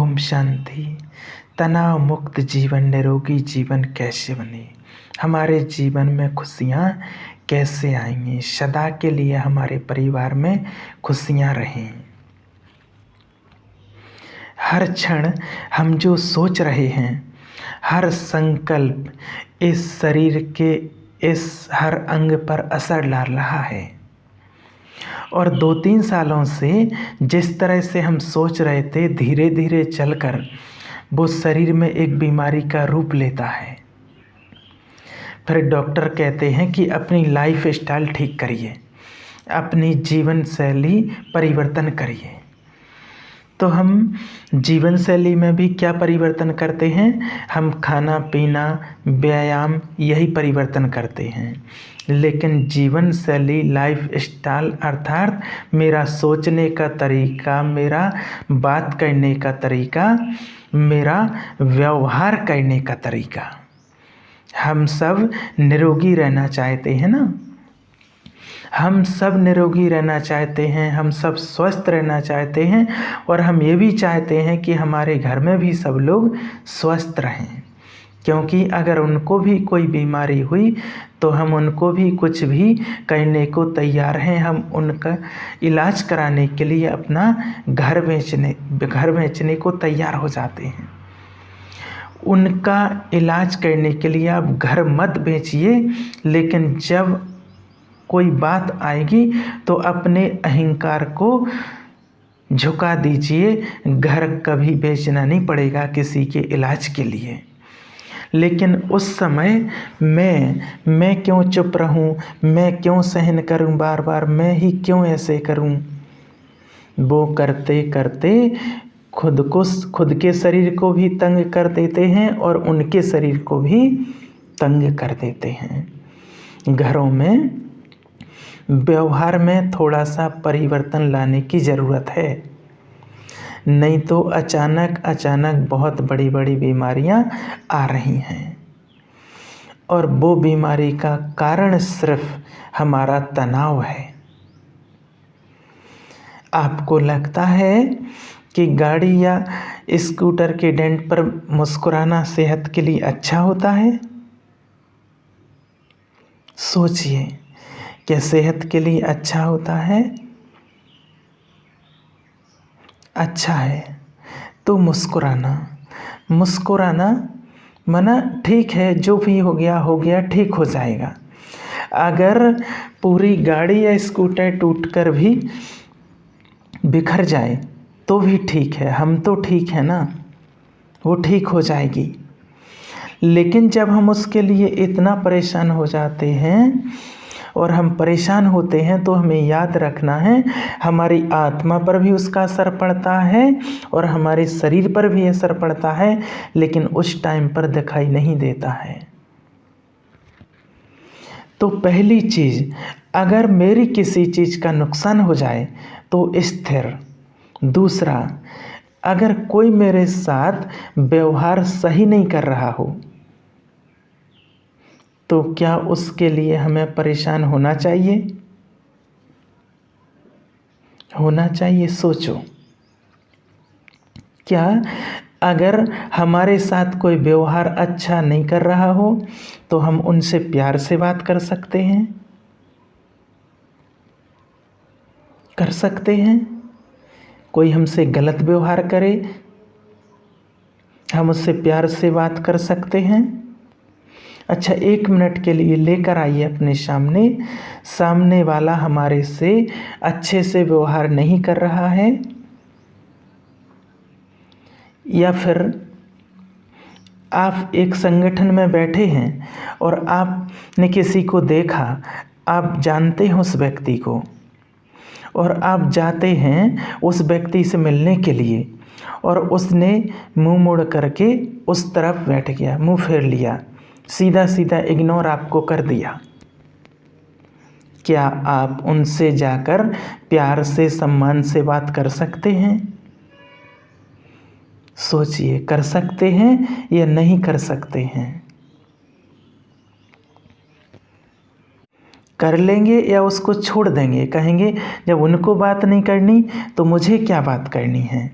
ओम शांति। तनाव मुक्त जीवन, निरोगी जीवन कैसे बने, हमारे जीवन में खुशियाँ कैसे आएंगी, सदा के लिए हमारे परिवार में खुशियाँ रहें। हर क्षण हम जो सोच रहे हैं, हर संकल्प इस शरीर के इस हर अंग पर असर डाल रहा है। और 2-3 सालों से जिस तरह से हम सोच रहे थे, धीरे धीरे चलकर वो शरीर में एक बीमारी का रूप लेता है। फिर डॉक्टर कहते हैं कि अपनी लाइफ स्टाइल ठीक करिए, अपनी जीवन शैली परिवर्तन करिए। तो हम जीवन शैली में भी क्या परिवर्तन करते हैं? हम खाना पीना, व्यायाम यही परिवर्तन करते हैं। लेकिन जीवन शैली, लाइफ स्टाइल अर्थात मेरा सोचने का तरीका, मेरा बात करने का तरीका, मेरा व्यवहार करने का तरीका। हम सब निरोगी रहना चाहते हैं ना, हम सब निरोगी रहना चाहते हैं, हम सब स्वस्थ रहना चाहते हैं। और हम ये भी चाहते हैं कि हमारे घर में भी सब लोग स्वस्थ रहें, क्योंकि अगर उनको भी कोई बीमारी हुई तो हम उनको भी कुछ भी करने को तैयार हैं। हम उनका इलाज कराने के लिए अपना घर बेचने को तैयार हो जाते हैं। उनका इलाज करने के लिए आप घर मत बेचिए, लेकिन जब कोई बात आएगी तो अपने अहंकार को झुका दीजिए। घर कभी बेचना नहीं पड़ेगा किसी के इलाज के लिए। लेकिन उस समय मैं क्यों चुप रहूं, मैं क्यों सहन करूं, बार बार मैं ही क्यों ऐसे करूं, वो करते करते खुद के शरीर को भी तंग कर देते हैं और उनके शरीर को भी तंग कर देते हैं। घरों में व्यवहार में थोड़ा सा परिवर्तन लाने की ज़रूरत है, नहीं तो अचानक बहुत बड़ी बड़ी बीमारियां आ रही हैं। और वो बीमारी का कारण सिर्फ हमारा तनाव है। आपको लगता है कि गाड़ी या स्कूटर के डेंट पर मुस्कुराना सेहत के लिए अच्छा होता है? सोचिए, क्या सेहत के लिए अच्छा होता है? अच्छा है तो मुस्कुराना मना ठीक है, जो भी हो गया ठीक हो जाएगा। अगर पूरी गाड़ी या स्कूटर टूटकर भी बिखर जाए तो भी ठीक है, हम तो ठीक है ना, वो ठीक हो जाएगी। लेकिन जब हम उसके लिए इतना परेशान हो जाते हैं और हम परेशान होते हैं, तो हमें याद रखना है हमारी आत्मा पर भी उसका असर पड़ता है और हमारे शरीर पर भी असर पड़ता है, लेकिन उस टाइम पर दिखाई नहीं देता है। तो पहली चीज़, अगर मेरी किसी चीज़ का नुकसान हो जाए तो स्थिर। दूसरा, अगर कोई मेरे साथ व्यवहार सही नहीं कर रहा हो तो क्या उसके लिए हमें परेशान होना चाहिए? होना चाहिए। सोचो, क्या अगर हमारे साथ कोई व्यवहार अच्छा नहीं कर रहा हो तो हम उनसे प्यार से बात कर सकते हैं? कर सकते हैं। कोई हमसे गलत व्यवहार करे, हम उससे प्यार से बात कर सकते हैं। अच्छा, 1 मिनट के लिए लेकर आइए अपने सामने वाला हमारे से अच्छे से व्यवहार नहीं कर रहा है, या फिर आप एक संगठन में बैठे हैं और आपने किसी को देखा, आप जानते हैं उस व्यक्ति को और आप जाते हैं उस व्यक्ति से मिलने के लिए, और उसने मुंह मोड़ करके उस तरफ बैठ गया, मुंह फेर लिया, सीधा सीधा इग्नोर आपको कर दिया। क्या आप उनसे जाकर प्यार से, सम्मान से बात कर सकते हैं? सोचिए, कर सकते हैं या नहीं कर सकते हैं? कर लेंगे या उसको छोड़ देंगे, कहेंगे जब उनको बात नहीं करनी तो मुझे क्या बात करनी है।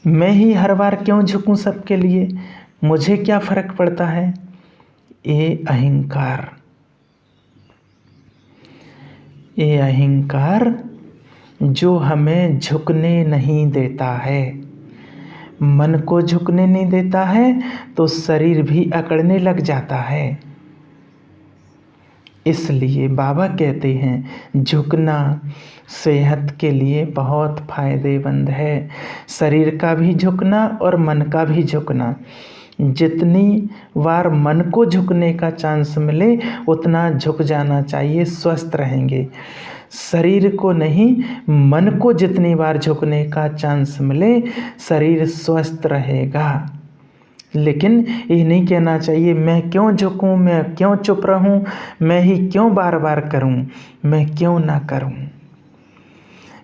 मैं ही हर बार क्यों झुकूं सबके लिए, मुझे क्या फर्क पड़ता है। ये अहंकार, ये अहंकार जो हमें झुकने नहीं देता है, मन को झुकने नहीं देता है तो शरीर भी अकड़ने लग जाता है। इसलिए बाबा कहते हैं झुकना सेहत के लिए बहुत फायदेमंद है। शरीर का भी झुकना और मन का भी झुकना, जितनी बार मन को झुकने का चांस मिले उतना झुक जाना चाहिए, स्वस्थ रहेंगे। शरीर को नहीं, मन को जितनी बार झुकने का चांस मिले शरीर स्वस्थ रहेगा। लेकिन ये नहीं कहना चाहिए मैं क्यों झुकूं, मैं क्यों चुप रहूं, मैं ही क्यों बार बार करूं, मैं क्यों ना करूं।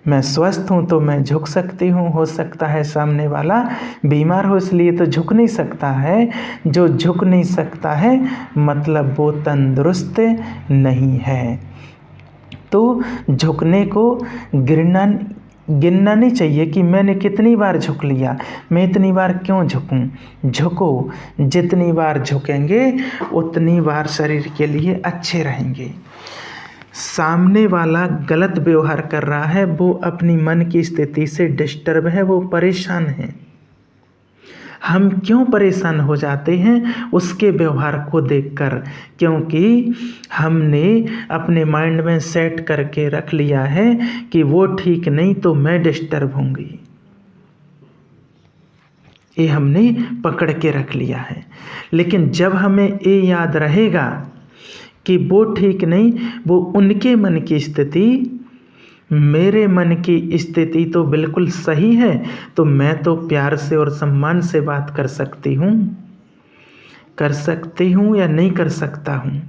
मैं स्वस्थ हूं तो मैं झुक सकती हूं, हो सकता है सामने वाला बीमार हो इसलिए तो झुक नहीं सकता है। जो झुक नहीं सकता है मतलब वो तंदुरुस्त नहीं है। तो झुकने को गिनना नहीं चाहिए कि मैंने कितनी बार झुक लिया, मैं इतनी बार क्यों झुकूं। झुको, जितनी बार झुकेंगे उतनी बार शरीर के लिए अच्छे रहेंगे। सामने वाला गलत व्यवहार कर रहा है, वो अपनी मन की स्थिति से डिस्टर्ब है, वो परेशान है। हम क्यों परेशान हो जाते हैं उसके व्यवहार को देखकर, क्योंकि हमने अपने माइंड में सेट करके रख लिया है कि वो ठीक नहीं तो मैं डिस्टर्ब होंगी। ये हमने पकड़ के रख लिया है। लेकिन जब हमें ये याद रहेगा कि वो ठीक नहीं, वो उनके मन की स्थिति, मेरे मन की स्थिति तो बिल्कुल सही है, तो मैं तो प्यार से और सम्मान से बात कर सकती हूँ या नहीं कर सकता हूँ।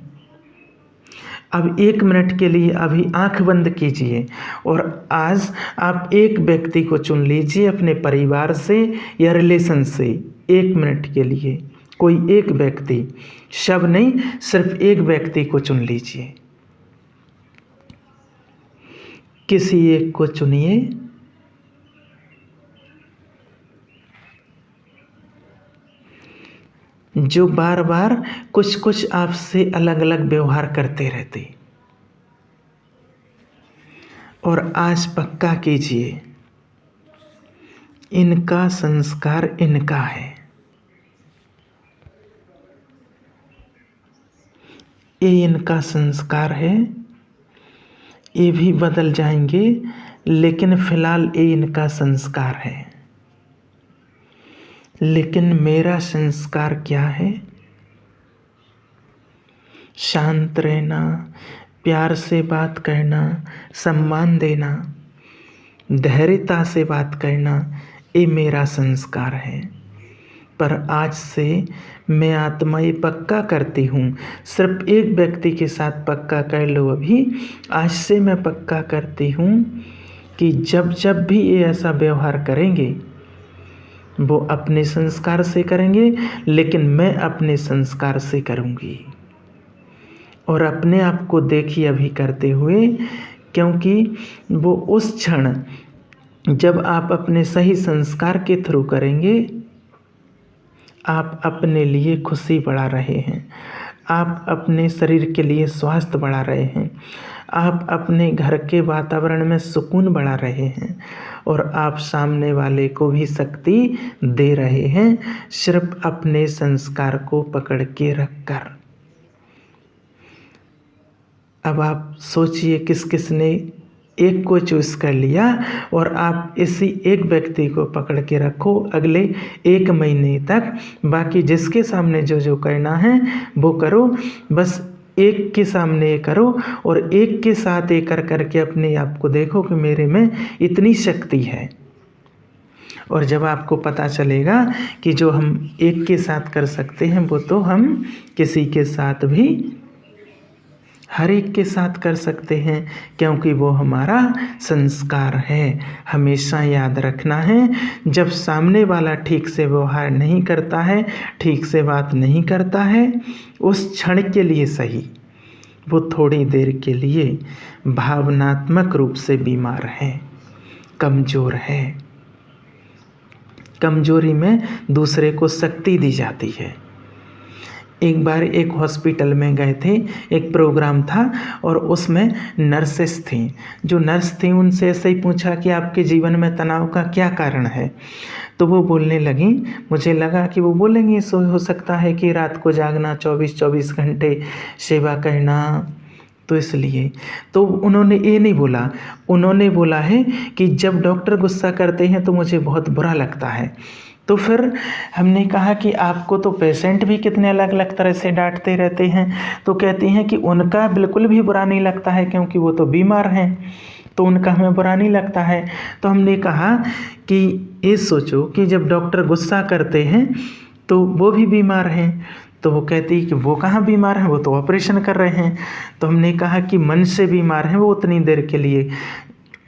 अब 1 मिनट के लिए अभी आंख बंद कीजिए और आज आप एक व्यक्ति को चुन लीजिए अपने परिवार से या रिलेशन से। 1 मिनट के लिए कोई एक व्यक्ति, सब नहीं, सिर्फ एक व्यक्ति को चुन लीजिए। किसी एक को चुनिए। जो बार बार कुछ कुछ आपसे अलग अलग व्यवहार करते रहते, और आज पक्का कीजिए इनका संस्कार इनका है, ये इनका संस्कार है, ये भी बदल जाएंगे लेकिन फिलहाल ये इनका संस्कार है। लेकिन मेरा संस्कार क्या है? शांत रहना, प्यार से बात करना, सम्मान देना, धैर्यता से बात करना, ये मेरा संस्कार है। पर आज से मैं आत्मा ये पक्का करती हूँ, सिर्फ एक व्यक्ति के साथ पक्का कर लो अभी, आज से मैं पक्का करती हूँ कि जब जब भी ये ऐसा व्यवहार करेंगे वो अपने संस्कार से करेंगे, लेकिन मैं अपने संस्कार से करूँगी। और अपने आप को देखिए अभी करते हुए, क्योंकि वो उस क्षण जब आप अपने सही संस्कार के थ्रू करेंगे, आप अपने लिए खुशी बढ़ा रहे हैं, आप अपने शरीर के लिए स्वास्थ्य बढ़ा रहे हैं, आप अपने घर के वातावरण में सुकून बढ़ा रहे हैं, और आप सामने वाले को भी शक्ति दे रहे हैं, सिर्फ अपने संस्कार को पकड़ के रखकर। अब आप सोचिए किस किस ने एक को चूज कर लिया, और आप इसी एक व्यक्ति को पकड़ के रखो अगले 1 महीने तक। बाकी जिसके सामने जो जो करना है वो करो, बस एक के सामने ये करो और एक के साथ ये कर करके अपने आप को देखो कि मेरे में इतनी शक्ति है। और जब आपको पता चलेगा कि जो हम एक के साथ कर सकते हैं वो तो हम किसी के साथ भी, हर एक के साथ कर सकते हैं, क्योंकि वो हमारा संस्कार है। हमेशा याद रखना है, जब सामने वाला ठीक से व्यवहार नहीं करता है, ठीक से बात नहीं करता है, उस क्षण के लिए सही, वो थोड़ी देर के लिए भावनात्मक रूप से बीमार है, कमज़ोर है। कमजोरी में दूसरे को शक्ति दी जाती है। एक बार एक हॉस्पिटल में गए थे, एक प्रोग्राम था और उसमें नर्सेस थीं। जो नर्स थी उनसे ऐसे ही पूछा कि आपके जीवन में तनाव का क्या कारण है। तो वो बोलने लगी, मुझे लगा कि वो बोलेंगी हो सकता है कि रात को जागना, 24-24 घंटे सेवा करना, तो इसलिए। तो उन्होंने ये नहीं बोला, उन्होंने बोला है कि जब डॉक्टर गुस्सा करते हैं तो मुझे बहुत बुरा लगता है। तो फिर हमने कहा कि आपको तो पेशेंट भी कितने अलग अलग तरह से डांटते रहते हैं। तो कहती हैं कि उनका बिल्कुल भी बुरा नहीं लगता है क्योंकि वो तो बीमार हैं, तो उनका हमें बुरा नहीं लगता है। तो हमने कहा कि ये सोचो कि जब डॉक्टर गुस्सा करते हैं तो वो भी बीमार हैं। तो वो कहती कि वो कहाँ बीमार हैं, वो तो ऑपरेशन कर रहे हैं। तो हमने कहा कि मन से बीमार हैं, वो उतनी देर के लिए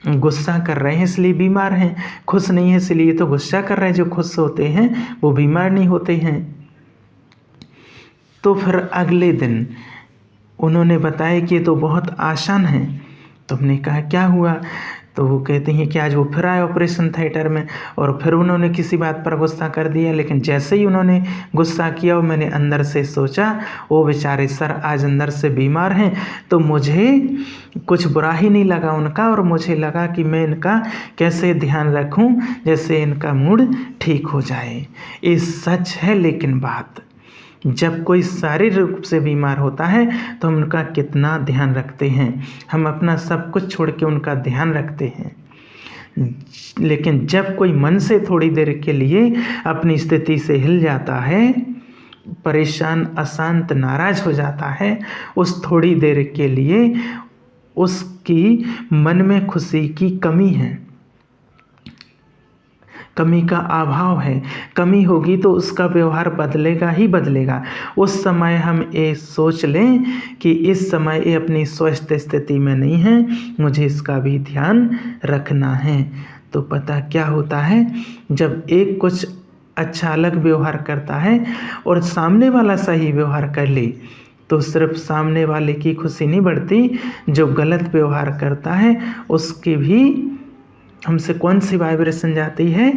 गुस्सा कर रहे हैं इसलिए बीमार हैं, खुश नहीं है इसलिए तो गुस्सा कर रहे हैं। जो खुश होते हैं वो बीमार नहीं होते हैं। तो फिर अगले दिन उन्होंने बताया कि ये तो बहुत आसान है। तो हमने कहा क्या हुआ। तो वो कहते हैं कि आज वो फिर आए ऑपरेशन थिएटर में और फिर उन्होंने किसी बात पर गुस्सा कर दिया। लेकिन जैसे ही उन्होंने गुस्सा किया और मैंने अंदर से सोचा वो बेचारे सर आज अंदर से बीमार हैं, तो मुझे कुछ बुरा ही नहीं लगा उनका, और मुझे लगा कि मैं इनका कैसे ध्यान रखूं जैसे इनका मूड ठीक हो जाए। ये सच है, लेकिन बात जब कोई शारीरिक रूप से बीमार होता है तो हम उनका कितना ध्यान रखते हैं, हम अपना सब कुछ छोड़ के उनका ध्यान रखते हैं। लेकिन जब कोई मन से थोड़ी देर के लिए अपनी स्थिति से हिल जाता है, परेशान, अशांत, नाराज हो जाता है, उस थोड़ी देर के लिए उसकी मन में खुशी की कमी है, कमी का अभाव है। कमी होगी तो उसका व्यवहार बदलेगा ही बदलेगा। उस समय हम ये सोच लें कि इस समय ये अपनी स्वस्थ स्थिति में नहीं है, मुझे इसका भी ध्यान रखना है। तो पता क्या होता है, जब एक कुछ अच्छा अलग व्यवहार करता है और सामने वाला सही व्यवहार कर ले तो सिर्फ सामने वाले की खुशी नहीं बढ़ती, जो गलत व्यवहार करता है उसकी भी हमसे कौन सी वाइब्रेशन जाती है,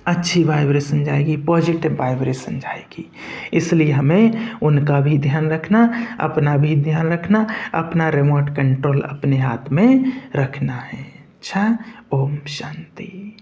अच्छी वाइब्रेशन जाएगी, पॉजिटिव वाइब्रेशन जाएगी। इसलिए हमें उनका भी ध्यान रखना, अपना भी ध्यान रखना, अपना रिमोट कंट्रोल अपने हाथ में रखना है। अच्छा, ओम शांति।